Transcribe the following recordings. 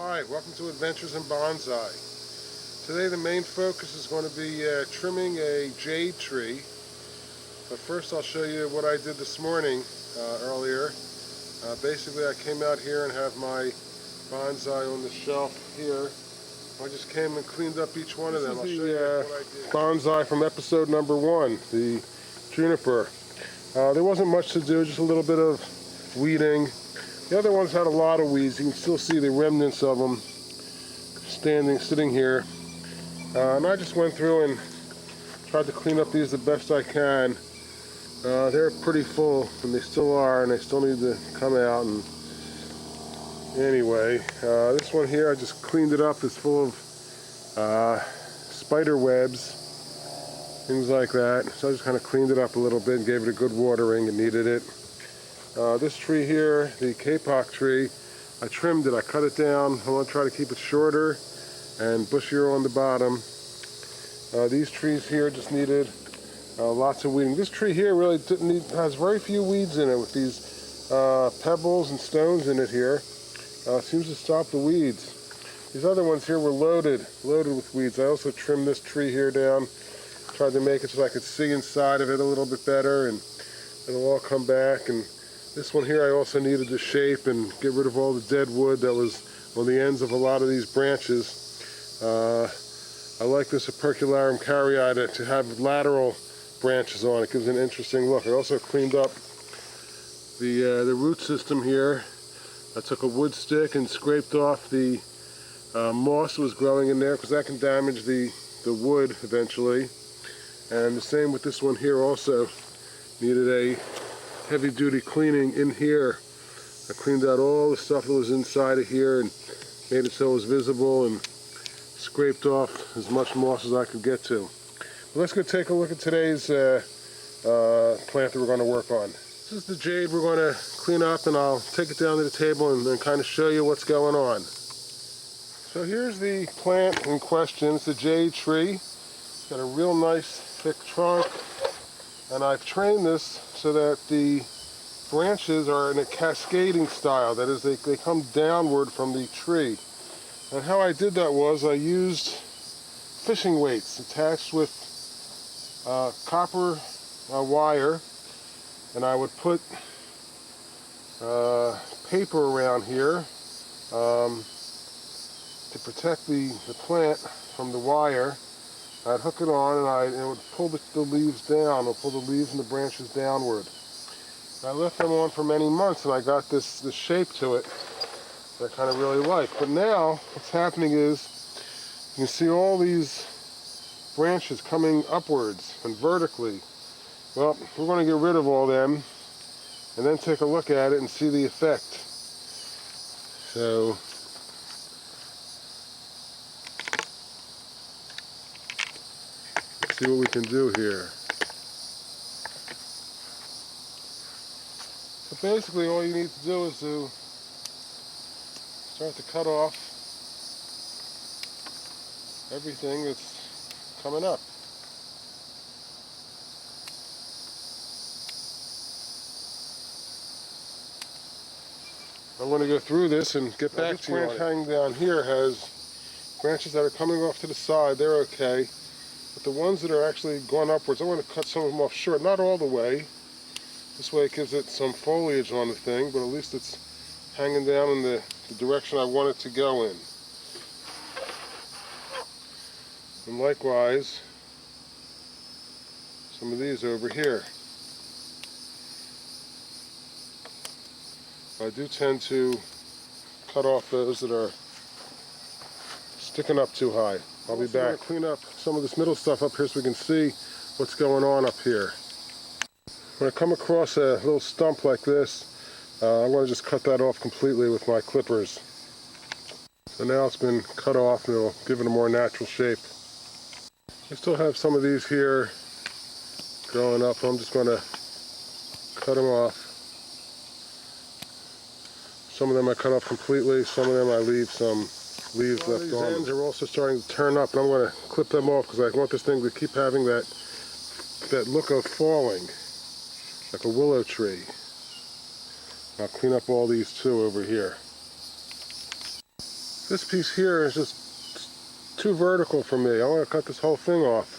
Hi, welcome to Adventures in Bonsai. Today the main focus is going to be trimming a jade tree. But first I'll show you what I did this morning earlier. Basically I came out here and have my bonsai on the shelf here. I just came and cleaned up each one of them. I'll show you what I did. Bonsai from episode number 1, the juniper. There wasn't much to do, just a little bit of weeding. The other ones had a lot of weeds. You can still see the remnants of them sitting here. And I just went through and tried to clean up these the best I can. They're pretty full, and they still are, and they still need to come out. And anyway, this one here, I just cleaned it up. It's full of spider webs, things like that. So I just kind of cleaned it up a little bit and gave it a good watering. It needed it. This tree here, the kapok tree, I trimmed it. I cut it down. I want to try to keep it shorter and bushier on the bottom. These trees here just needed lots of weeding. This tree here really has very few weeds in it, with these pebbles and stones in it here. Seems to stop the weeds. These other ones here were loaded with weeds. I also trimmed this tree here down, tried to make it so I could see inside of it a little bit better, and it'll all come back. And this one here I also needed to shape and get rid of all the dead wood that was on the ends of a lot of these branches. I like this Opercularum cariata to have lateral branches on. It gives an interesting look. I also cleaned up the root system here. I took a wood stick and scraped off the moss that was growing in there, because that can damage the wood eventually. And the same with this one here, also needed a heavy-duty cleaning in here. I cleaned out all the stuff that was inside of here and made it so it was visible, and scraped off as much moss as I could get to. But let's go take a look at today's plant that we're going to work on. This is the jade we're going to clean up, and I'll take it down to the table and then kind of show you what's going on. So here's the plant in question. It's a jade tree. It's got a real nice thick trunk, and I've trained this so that the branches are in a cascading style. That is, they come downward from the tree. And how I did that was I used fishing weights attached with copper wire, and I would put paper around here to protect the plant from the wire. I'd hook it on, and it would pull the leaves down, or pull the leaves and the branches downward. I left them on for many months, and I got this shape to it that I kind of really like. But now what's happening is you can see all these branches coming upwards and vertically. Well, we're going to get rid of all them and then take a look at it and see the effect. So let's see what we can do here. So basically all you need to do is to start to cut off everything that's coming up. I'm going to go through this and get back to you. This plant hanging down here has branches that are coming off to the side. They're okay. But the ones that are actually going upwards, I want to cut some of them off short. Not all the way. This way it gives it some foliage on the thing, but at least it's hanging down in the direction I want it to go in. And likewise, some of these over here. I do tend to cut off those that are sticking up too high. I'll be back. Clean up some of this middle stuff up here so we can see what's going on up here. When I come across a little stump like this, I want to just cut that off completely with my clippers. So now it's been cut off, and it'll give it a more natural shape. I still have some of these here growing up. I'm just going to cut them off. Some of them I cut off completely. Some of them I leave some leaves left on. These ends are also starting to turn up, and I'm going to clip them off because I want this thing to keep having that look of falling, like a willow tree. I'll clean up all these too over here. This piece here is just too vertical for me. I want to cut this whole thing off.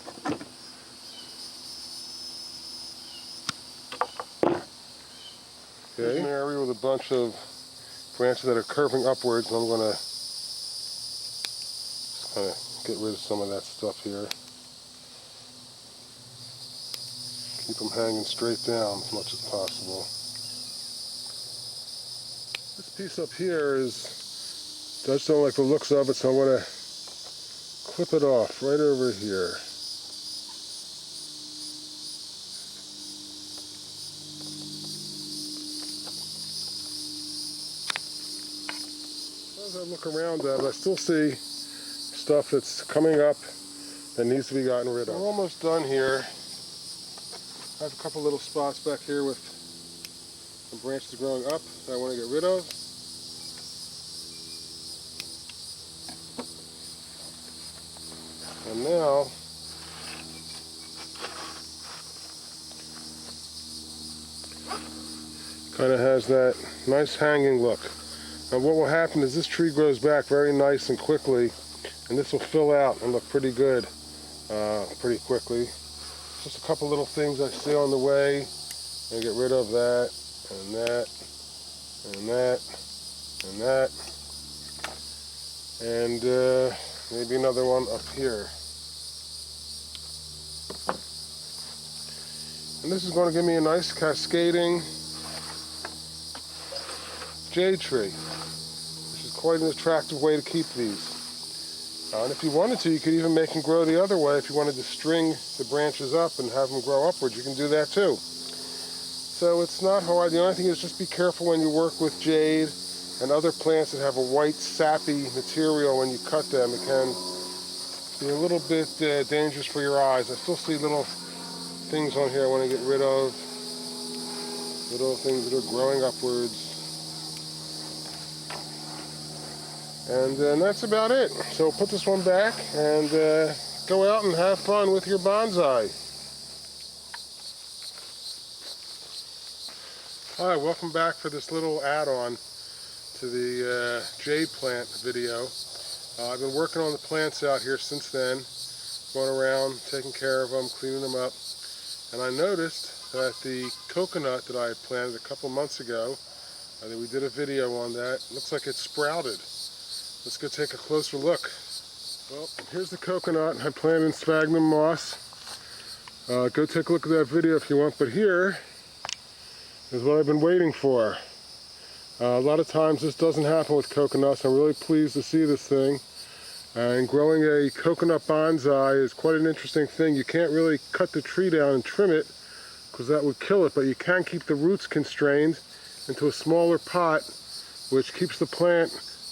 Okay, an area with a bunch of branches that are curving upwards, and I'm going to just kind of get rid of some of that stuff here. Keep them hanging straight down as much as possible. This piece up here does don't like the looks of it, so I'm going to clip it off right over here. As I look around at it, I still see stuff that's coming up that needs to be gotten rid of. We're almost done here. I have a couple little spots back here with some branches growing up that I want to get rid of. And now, kind of has that nice hanging look. And what will happen is this tree grows back very nice and quickly, and this will fill out and look pretty good pretty quickly. Just a couple little things I see on the way. I'm going to get rid of that, and that, and that, and that, and maybe another one up here. And this is going to give me a nice cascading jade tree. This is quite an attractive way to keep these. And if you wanted to, you could even make them grow the other way. If you wanted to string the branches up and have them grow upwards, you can do that too. So it's not hard. The only thing is just be careful when you work with jade and other plants that have a white sappy material when you cut them. It can be a little bit dangerous for your eyes. I still see little things on here I want to get rid of. Little things that are growing upwards. And then that's about it. So put this one back and go out and have fun with your bonsai. Hi, welcome back for this little add-on to the jade plant video. I've been working on the plants out here since then, going around, taking care of them, cleaning them up. And I noticed that the coconut that I had planted a couple months ago, I think we did a video on that, looks like it sprouted. Let's go take a closer look. Well, here's the coconut I planted in sphagnum moss. Go take a look at that video if you want, but here is what I've been waiting for. A lot of times this doesn't happen with coconuts. I'm really pleased to see this thing. And growing a coconut bonsai is quite an interesting thing. You can't really cut the tree down and trim it because that would kill it, but you can keep the roots constrained into a smaller pot, which keeps the plant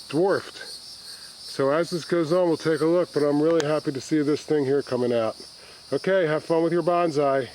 dwarfed. So as this goes on, we'll take a look, but I'm really happy to see this thing here coming out. Okay, have fun with your bonsai.